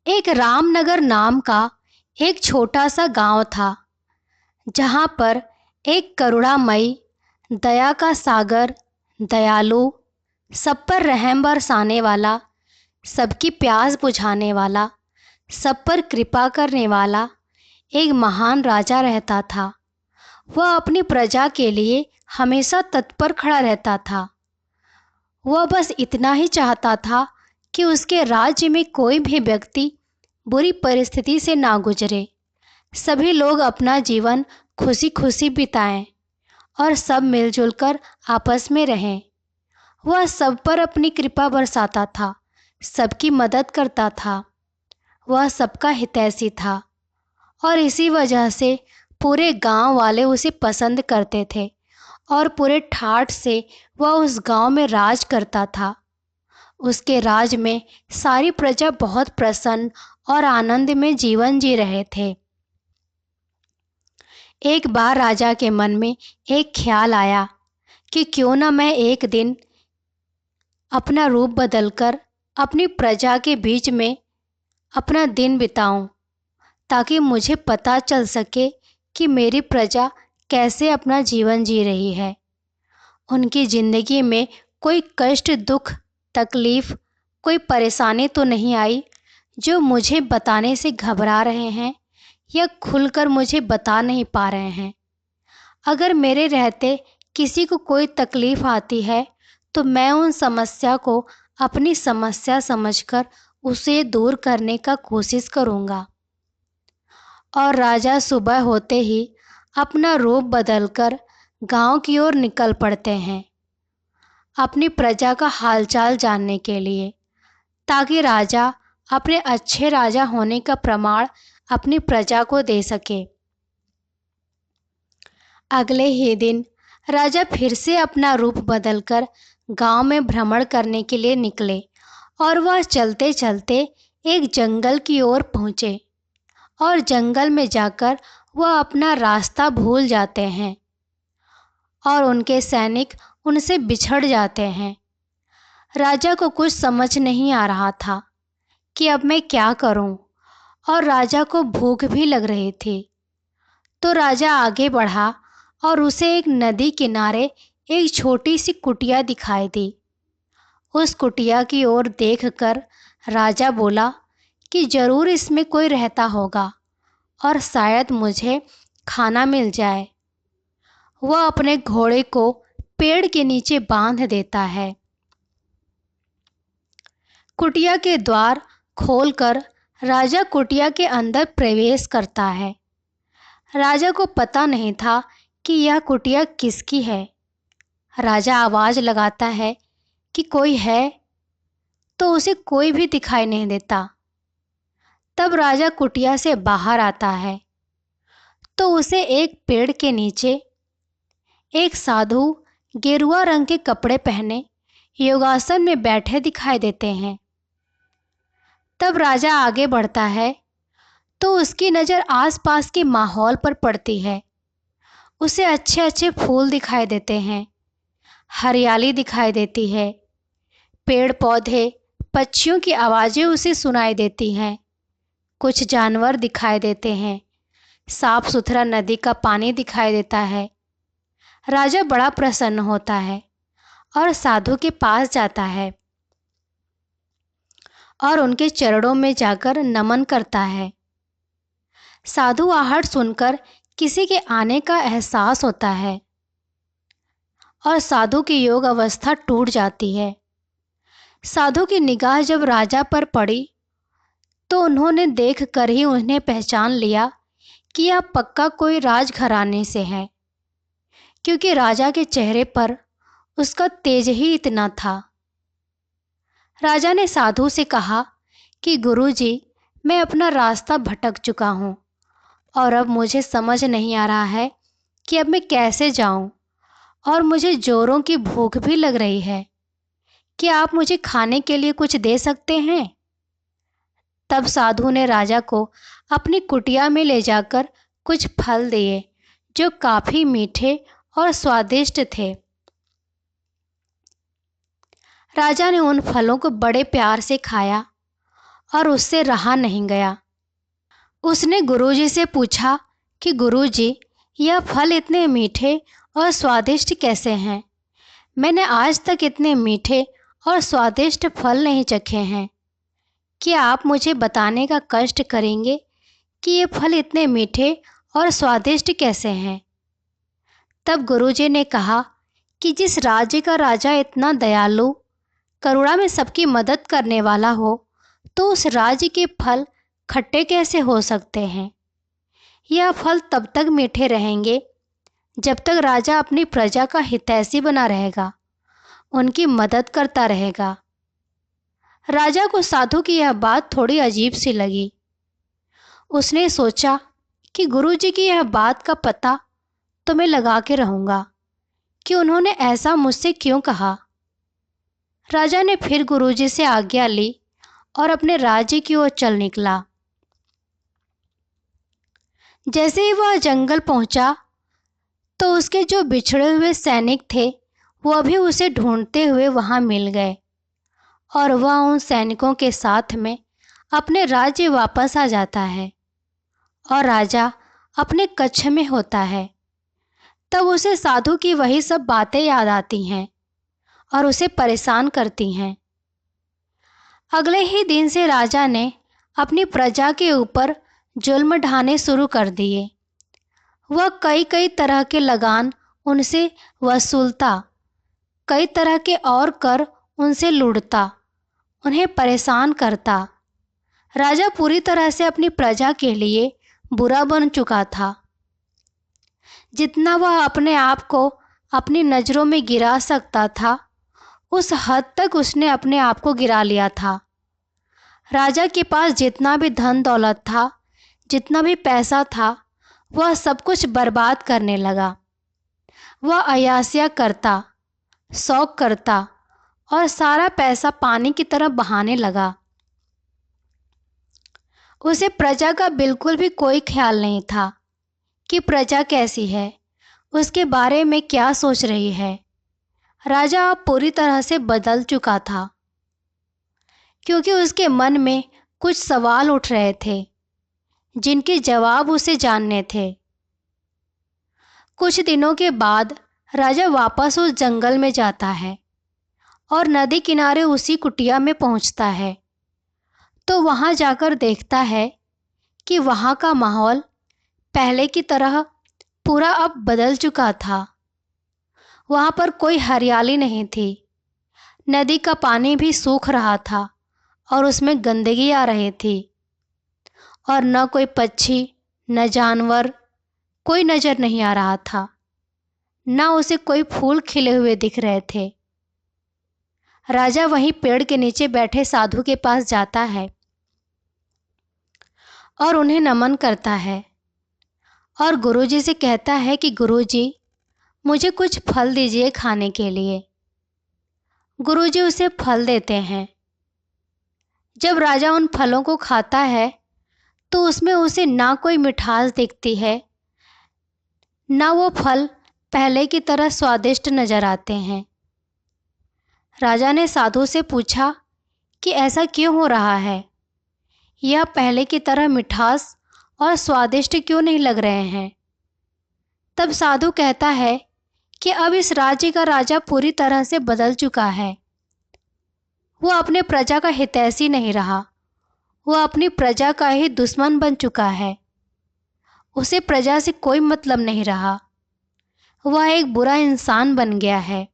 एक रामनगर नाम का एक छोटा सा गांव था, जहां पर एक करुणामयी, दया का सागर, दयालु, सब पर रहम बरसाने वाला, सबकी प्यास बुझाने वाला, सब पर कृपा करने वाला एक महान राजा रहता था। वह अपनी प्रजा के लिए हमेशा तत्पर खड़ा रहता था। वह बस इतना ही चाहता था कि उसके राज्य में कोई भी व्यक्ति बुरी परिस्थिति से ना गुजरे। सभी लोग अपना जीवन खुशी खुशी बिताएं और सब मिलजुल कर आपस में रहें। वह सब पर अपनी कृपा बरसाता था, सबकी मदद करता था। वह सबका हितैषी था और इसी वजह से पूरे गांव वाले उसे पसंद करते थे और पूरे ठाठ से वह उस गांव में राज करता था। उसके राज में सारी प्रजा बहुत प्रसन्न और आनंद में जीवन जी रहे थे। एक बार राजा के मन में एक ख्याल आया कि क्यों न मैं एक दिन अपना रूप बदलकर अपनी प्रजा के बीच में अपना दिन बिताऊं, ताकि मुझे पता चल सके कि मेरी प्रजा कैसे अपना जीवन जी रही है। उनकी जिंदगी में कोई कष्ट, दुख, तकलीफ, कोई परेशानी तो नहीं आई जो मुझे बताने से घबरा रहे हैं या खुलकर मुझे बता नहीं पा रहे हैं। अगर मेरे रहते किसी को कोई तकलीफ आती है तो मैं उन समस्या को अपनी समस्या समझकर उसे दूर करने का कोशिश करूँगा। और राजा सुबह होते ही अपना रूप बदलकर गांव की ओर निकल पड़ते हैं, अपनी प्रजा का हालचाल जानने के लिए, ताकि राजा अपने अच्छे राजा होने का प्रमाण अपनी प्रजा को दे सके। अगले ही दिन राजा फिर से अपना रूप बदलकर गांव में भ्रमण करने के लिए निकले और वह चलते चलते एक जंगल की ओर पहुँचे और जंगल में जाकर वह अपना रास्ता भूल जाते हैं और उनके सैनिक उनसे बिछड़ जाते हैं। राजा को कुछ समझ नहीं आ रहा था कि अब मैं क्या करूं, और राजा को भूख भी लग रही थी। तो राजा आगे बढ़ा और उसे एक नदी किनारे एक छोटी सी कुटिया दिखाई दी। उस कुटिया की ओर देखकर राजा बोला कि जरूर इसमें कोई रहता होगा और शायद मुझे खाना मिल जाए। वह अपने घोड़े को पेड़ के नीचे बांध देता है। कुटिया के द्वार खोलकर राजा कुटिया के अंदर प्रवेश करता है। राजा को पता नहीं था कि यह कुटिया किसकी है। राजा आवाज लगाता है कि कोई है, तो उसे कोई भी दिखाई नहीं देता। तब राजा कुटिया से बाहर आता है तो उसे एक पेड़ के नीचे एक साधु गेरुआ रंग के कपड़े पहने योगासन में बैठे दिखाई देते हैं। तब राजा आगे बढ़ता है तो उसकी नज़र आसपास के माहौल पर पड़ती है। उसे अच्छे अच्छे फूल दिखाई देते हैं, हरियाली दिखाई देती है, पेड़ पौधे, पक्षियों की आवाज़ें उसे सुनाई देती हैं, कुछ जानवर दिखाई देते हैं, साफ सुथरा नदी का पानी दिखाई देता है। राजा बड़ा प्रसन्न होता है और साधु के पास जाता है और उनके चरणों में जाकर नमन करता है। साधु आहट सुनकर किसी के आने का एहसास होता है और साधु की योग अवस्था टूट जाती है। साधु की निगाह जब राजा पर पड़ी तो उन्होंने देखकर ही उन्हें पहचान लिया कि यह पक्का कोई राजघराने से है, क्योंकि राजा के चेहरे पर उसका तेज ही इतना था। राजा ने साधु से कहा कि गुरुजी, मैं अपना रास्ता भटक चुका हूँ और अब मुझे समझ नहीं आ रहा है कि अब मैं कैसे जाऊँ, और मुझे जोरों की भूख भी लग रही है। क्या आप मुझे खाने के लिए कुछ दे सकते हैं? तब साधु ने राजा को अपनी कुटिया में ले जाकर कुछ फल दिए जो काफी मीठे और स्वादिष्ट थे। राजा ने उन फलों को बड़े प्यार से खाया और उससे रहा नहीं गया। उसने गुरुजी से पूछा कि गुरुजी, यह फल इतने मीठे और स्वादिष्ट कैसे हैं? मैंने आज तक इतने मीठे और स्वादिष्ट फल नहीं चखे हैं। क्या आप मुझे बताने का कष्ट करेंगे कि ये फल इतने मीठे और स्वादिष्ट कैसे हैं? तब गुरुजी ने कहा कि जिस राज्य का राजा इतना दयालु, करुणा में सबकी मदद करने वाला हो, तो उस राज्य के फल खट्टे कैसे हो सकते हैं? यह फल तब तक मीठे रहेंगे जब तक राजा अपनी प्रजा का हितैषी बना रहेगा, उनकी मदद करता रहेगा। राजा को साधु की यह बात थोड़ी अजीब सी लगी। उसने सोचा कि गुरुजी की यह बात का पता तो मैं लगा के रहूंगा कि उन्होंने ऐसा मुझसे क्यों कहा। राजा ने फिर गुरुजी से आज्ञा ली और अपने राज्य की ओर चल निकला। जैसे ही वह जंगल पहुंचा तो उसके जो बिछड़े हुए सैनिक थे वो अभी उसे ढूंढते हुए वहां मिल गए और वह उन सैनिकों के साथ में अपने राज्य वापस आ जाता है और राजा अपने कक्ष में होता है। तब उसे साधु की वही सब बातें याद आती हैं और उसे परेशान करती हैं। अगले ही दिन से राजा ने अपनी प्रजा के ऊपर जुल्म ढाने शुरू कर दिए। वह कई कई तरह के लगान उनसे वसूलता, कई तरह के और कर उनसे लूटता, उन्हें परेशान करता। राजा पूरी तरह से अपनी प्रजा के लिए बुरा बन चुका था। जितना वह अपने आप को अपनी नज़रों में गिरा सकता था, उस हद तक उसने अपने आप को गिरा लिया था। राजा के पास जितना भी धन दौलत था, जितना भी पैसा था, वह सब कुछ बर्बाद करने लगा। वह अय्यासियाँ करता, शौक करता और सारा पैसा पानी की तरह बहाने लगा। उसे प्रजा का बिल्कुल भी कोई ख्याल नहीं था कि प्रजा कैसी है, उसके बारे में क्या सोच रही है। राजा अब पूरी तरह से बदल चुका था, क्योंकि उसके मन में कुछ सवाल उठ रहे थे जिनके जवाब उसे जानने थे। कुछ दिनों के बाद राजा वापस उस जंगल में जाता है और नदी किनारे उसी कुटिया में पहुंचता है। तो वहां जाकर देखता है कि वहां का माहौल पहले की तरह पूरा अब बदल चुका था। वहां पर कोई हरियाली नहीं थी। नदी का पानी भी सूख रहा था और उसमें गंदगी आ रही थी और न कोई पक्षी, न जानवर, कोई नजर नहीं आ रहा था। न उसे कोई फूल खिले हुए दिख रहे थे। राजा वहीं पेड़ के नीचे बैठे साधु के पास जाता है और उन्हें नमन करता है और गुरुजी से कहता है कि गुरुजी, मुझे कुछ फल दीजिए खाने के लिए। गुरुजी उसे फल देते हैं। जब राजा उन फलों को खाता है तो उसमें उसे ना कोई मिठास दिखती है, ना वो फल पहले की तरह स्वादिष्ट नजर आते हैं। राजा ने साधु से पूछा कि ऐसा क्यों हो रहा है? यह पहले की तरह मिठास और स्वादिष्ट क्यों नहीं लग रहे हैं? तब साधु कहता है कि अब इस राज्य का राजा पूरी तरह से बदल चुका है। वो अपने प्रजा का हितैषी नहीं रहा, वो अपनी प्रजा का ही दुश्मन बन चुका है। उसे प्रजा से कोई मतलब नहीं रहा, वह एक बुरा इंसान बन गया है।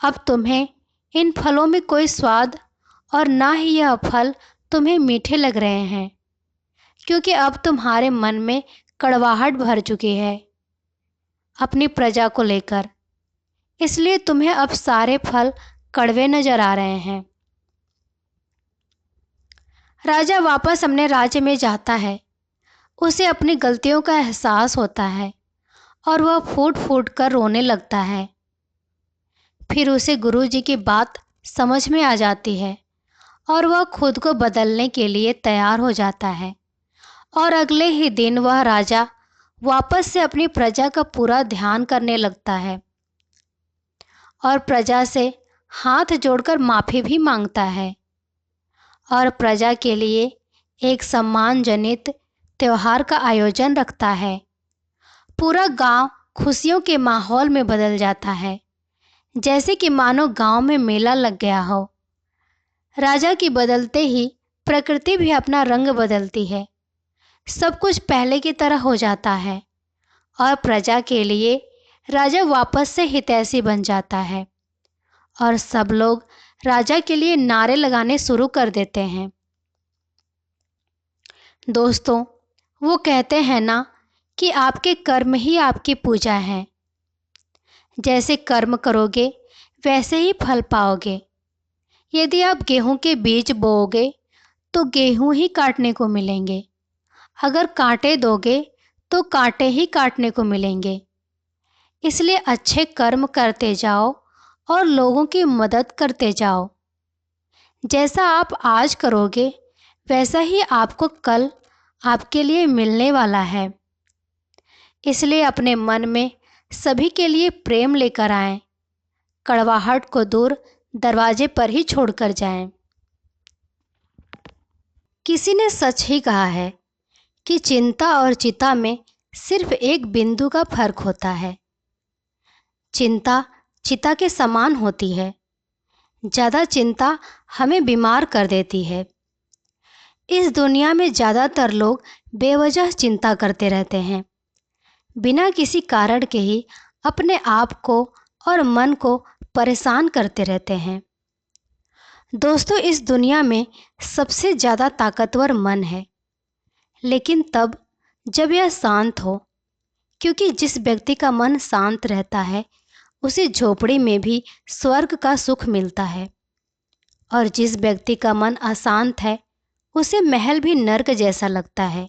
अब तुम्हें इन फलों में कोई स्वाद और ना ही यह फल तुम्हें मीठे लग रहे हैं, क्योंकि अब तुम्हारे मन में कड़वाहट भर चुकी है अपनी प्रजा को लेकर। इसलिए तुम्हें अब सारे फल कड़वे नजर आ रहे हैं। राजा वापस अपने राज्य में जाता है। उसे अपनी गलतियों का एहसास होता है और वह फूट फूट कर रोने लगता है। फिर उसे गुरुजी की बात समझ में आ जाती है और वह खुद को बदलने के लिए तैयार हो जाता है और अगले ही दिन वह राजा वापस से अपनी प्रजा का पूरा ध्यान करने लगता है और प्रजा से हाथ जोड़कर माफ़ी भी मांगता है और प्रजा के लिए एक सम्मान जनित त्योहार का आयोजन रखता है। पूरा गांव खुशियों के माहौल में बदल जाता है, जैसे कि मानो गांव में मेला लग गया हो। राजा की बदलते ही प्रकृति भी अपना रंग बदलती है। सब कुछ पहले की तरह हो जाता है और प्रजा के लिए राजा वापस से हितैषी बन जाता है और सब लोग राजा के लिए नारे लगाने शुरू कर देते हैं। दोस्तों, वो कहते हैं ना कि आपके कर्म ही आपकी पूजा है। जैसे कर्म करोगे वैसे ही फल पाओगे। यदि आप गेहूं के बीज बोओगे तो गेहूं ही काटने को मिलेंगे। अगर कांटे दोगे तो कांटे ही काटने को मिलेंगे। इसलिए अच्छे कर्म करते जाओ और लोगों की मदद करते जाओ। जैसा आप आज करोगे वैसा ही आपको कल आपके लिए मिलने वाला है। इसलिए अपने मन में सभी के लिए प्रेम लेकर आएं। कड़वाहट को दूर दरवाजे पर ही छोड़कर जाएं। किसी ने सच ही कहा है कि चिंता और चिता में सिर्फ एक बिंदु का फर्क होता है। चिंता चिता के समान होती है। ज़्यादा चिंता हमें बीमार कर देती है। इस दुनिया में ज़्यादातर लोग बेवजह चिंता करते रहते हैं। बिना किसी कारण के ही अपने आप को और मन को परेशान करते रहते हैं। दोस्तों, इस दुनिया में सबसे ज़्यादा ताकतवर मन है, लेकिन तब जब यह शांत हो, क्योंकि जिस व्यक्ति का मन शांत रहता है उसे झोपड़ी में भी स्वर्ग का सुख मिलता है, और जिस व्यक्ति का मन अशांत है उसे महल भी नर्क जैसा लगता है।